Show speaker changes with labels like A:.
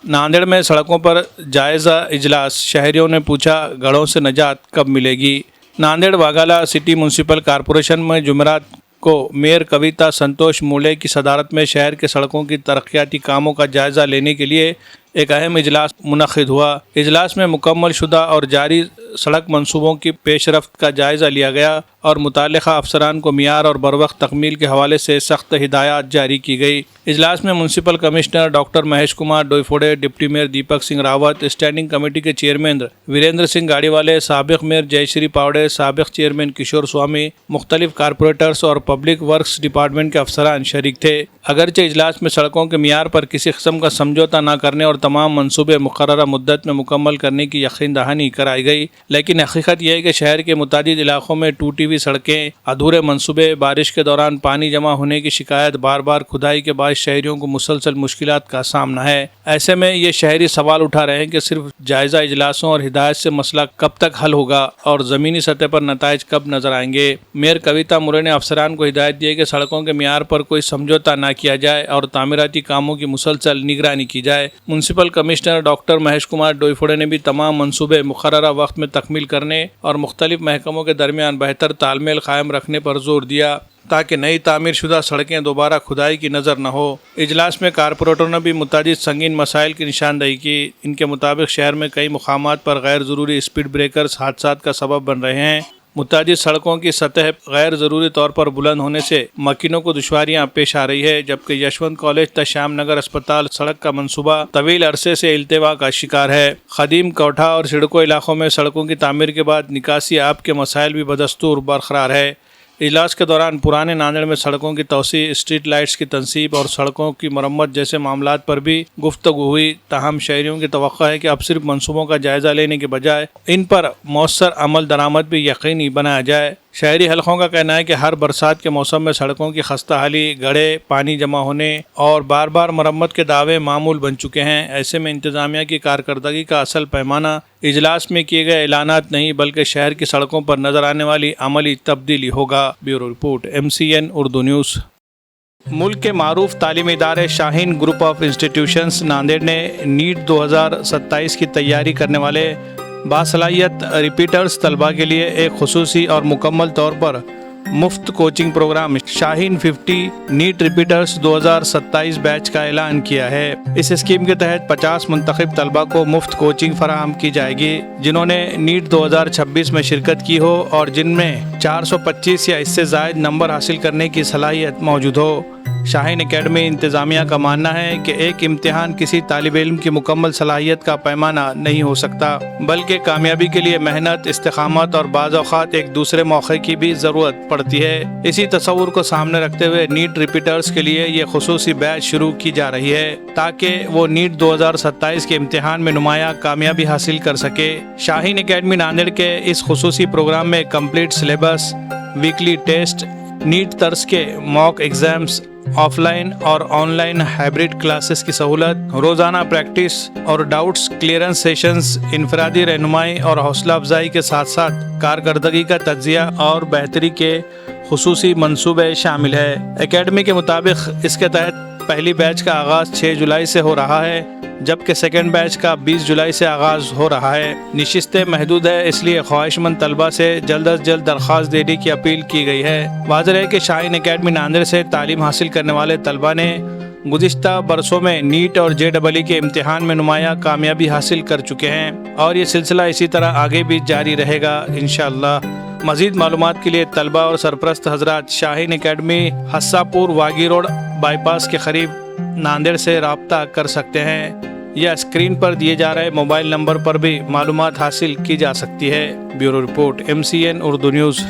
A: ناندیڑ میں سڑکوں پر جائزہ اجلاس، شہریوں نے پوچھا گڑھوں سے نجات کب ملے گی۔ ناندیڑ واگالہ سٹی میونسپل کارپوریشن میں جمعرات کو میئر کویتا سنتوش مولے کی صدارت میں شہر کے سڑکوں کی ترقیاتی کاموں کا جائزہ لینے کے لیے ایک اہم اجلاس منعقد ہوا۔ اجلاس میں مکمل شدہ اور جاری سڑک منصوبوں کی پیش رفت کا جائزہ لیا گیا اور متعلقہ افسران کو معیار اور بروقت تکمیل کے حوالے سے سخت ہدایات جاری کی گئی۔ اجلاس میں municipal commissioner doctor Mahesh Kumar Doiphode, deputy mayor Deepak Singh Rawat, standing committee کے چیئرمین وریندر سنگھ گاڑی والے، سابق میئر جے شری پاوڑے، سابق چیئرمین کشور سوامی، مختلف کارپوریٹرز اور پبلک ورکس ڈپارٹمنٹ کے افسران شریک تھے۔ اگرچہ اجلاس میں سڑکوں کے معیار پر کسی قسم کا سمجھوتہ نہ کرنے اور تمام منصوبے مقررہ مدت میں مکمل کرنے کی یقین دہانی کرائی گئی، لیکن حقیقت یہ ہے کہ شہر کے متعدد علاقوں میں ٹوٹی ہوئی سڑکیں، ادھورے منصوبے، بارش کے دوران پانی جمع ہونے کی شکایت، بار بار کھدائی کے باعث شہریوں کو مسلسل مشکلات کا سامنا ہے۔ ایسے میں یہ شہری سوال اٹھا رہے ہیں کہ صرف جائزہ اجلاسوں اور ہدایت سے مسئلہ کب تک حل ہوگا اور زمینی سطح پر نتائج کب نظر آئیں گے۔ میئر کویتا مولے نے افسران کو ہدایت دی ہے کہ سڑکوں کے معیار پر کوئی سمجھوتہ نہ کیا جائے اور تعمیراتی کاموں کی مسلسل نگرانی کی جائے۔ Municipal commissioner doctor Mahesh Kumar Doiphode نے بھی تمام منصوبے مقررہ وقت میں تکمیل کرنے اور مختلف محکموں کے درمیان بہتر تال میل قائم رکھنے پر زور دیا تاکہ نئی تعمیر شدہ سڑکیں دوبارہ کھدائی کی نظر نہ ہو۔ اجلاس میں کارپوریٹروں نے بھی متعدد سنگین مسائل کی نشاندہی کی۔ ان کے مطابق شہر میں کئی مقامات پر غیر ضروری اسپیڈ بریکرز حادثات کا سبب بن رہے ہیں۔ متعدد سڑکوں کی سطح غیر ضروری طور پر بلند ہونے سے مکینوں کو دشواریاں پیش آ رہی ہے، جبکہ یشونت کالج تا شیام نگر اسپتال سڑک کا منصوبہ طویل عرصے سے التوا کا شکار ہے۔ قدیم کوٹھا اور سڑکوں علاقوں میں سڑکوں کی تعمیر کے بعد نکاسی آب کے مسائل بھی بدستور برقرار ہے۔ اجلاس کے دوران پرانے ناندیڑ میں سڑکوں کی توسیع، اسٹریٹ لائٹس کی تنصیب اور سڑکوں کی مرمت جیسے معاملات پر بھی گفتگو ہوئی، تاہم شہریوں کی توقع ہے کہ اب صرف منصوبوں کا جائزہ لینے کے بجائے ان پر مؤثر عمل درآمد بھی یقینی بنایا جائے۔ شہری حلقوں کا کہنا ہے کہ ہر برسات کے موسم میں سڑکوں کی خستہ حالی، گڑھے، پانی جمع ہونے اور بار بار مرمت کے دعوے معمول بن چکے ہیں۔ ایسے میں انتظامیہ کی کارکردگی کا اصل پیمانہ اجلاس میں کیے گئے اعلانات نہیں بلکہ شہر کی سڑکوں پر نظر آنے والی عملی تبدیلی ہوگا۔ Bureau report MCN Urdu news. ملک کے معروف تعلیمی ادارے Shaheen group of institutions Nanded نے نیٹ 2027 کی تیاری کرنے والے باصلاحیت ریپیٹرز طلباء کے لیے ایک خصوصی اور مکمل طور پر مفت کوچنگ پروگرام شاہین 50 نیٹ ریپیٹرز 2027 بیچ کا اعلان کیا ہے۔ اس اسکیم کے تحت 50 منتخب طلباء کو مفت کوچنگ فراہم کی جائے گی جنہوں نے نیٹ 2026 میں شرکت کی ہو اور جن میں 425 یا اس سے زائد نمبر حاصل کرنے کی صلاحیت موجود ہو۔ شاہین اکیڈمی انتظامیہ کا ماننا ہے کہ ایک امتحان کسی طالب علم کی مکمل صلاحیت کا پیمانہ نہیں ہو سکتا، بلکہ کامیابی کے لیے محنت، استقامت اور بعض اوقات ایک دوسرے موقع کی بھی ضرورت پڑتی ہے۔ اسی تصور کو سامنے رکھتے ہوئے نیٹ ریپیٹرز کے لیے یہ خصوصی بیچ شروع کی جا رہی ہے تاکہ وہ نیٹ 2027 کے امتحان میں نمایاں کامیابی حاصل کر سکے۔ شاہین اکیڈمی ناندیڑ کے اس خصوصی پروگرام میں complete syllabus, weekly test, NEET طرز کے موک ایگزامز، آف لائن اور آن لائن ہائبرڈ کلاسز کی سہولت، روزانہ پریکٹس اور ڈاؤٹس کلیئرنس سیشنز، انفرادی رہنمائی اور حوصلہ افزائی کے ساتھ ساتھ کارکردگی کا تجزیہ اور بہتری کے خصوصی منصوبے شامل ہے۔ اکیڈمی کے مطابق اس کے تحت پہلی بیچ کا آغاز 6 جولائی سے ہو رہا ہے جبکہ سیکنڈ بیچ کا 20 جولائی سے آغاز ہو رہا ہے۔ نشستیں محدود ہے، اس لیے خواہش مند طلباء سے جلد از جلد درخواست دینے کی اپیل کی گئی ہے۔ واضح ہے کہ شاہین اکیڈمی ناندیڑ سے تعلیم حاصل کرنے والے طلباء نے گزشتہ برسوں میں نیٹ اور JEE کے امتحان میں نمایاں کامیابی حاصل کر چکے ہیں اور یہ سلسلہ اسی طرح آگے بھی جاری رہے گا انشاءاللہ۔ مزید معلومات کے لیے طلباء اور سرپرست حضرات شاہین اکیڈمی حسا پور واگی روڈ بائی پاس کے قریب ناندیڑ سے رابطہ کر سکتے ہیں یا اسکرین پر دیے جا رہے موبائل نمبر پر بھی معلومات حاصل کی جا سکتی ہے۔ Bureau report MCN Urdu news.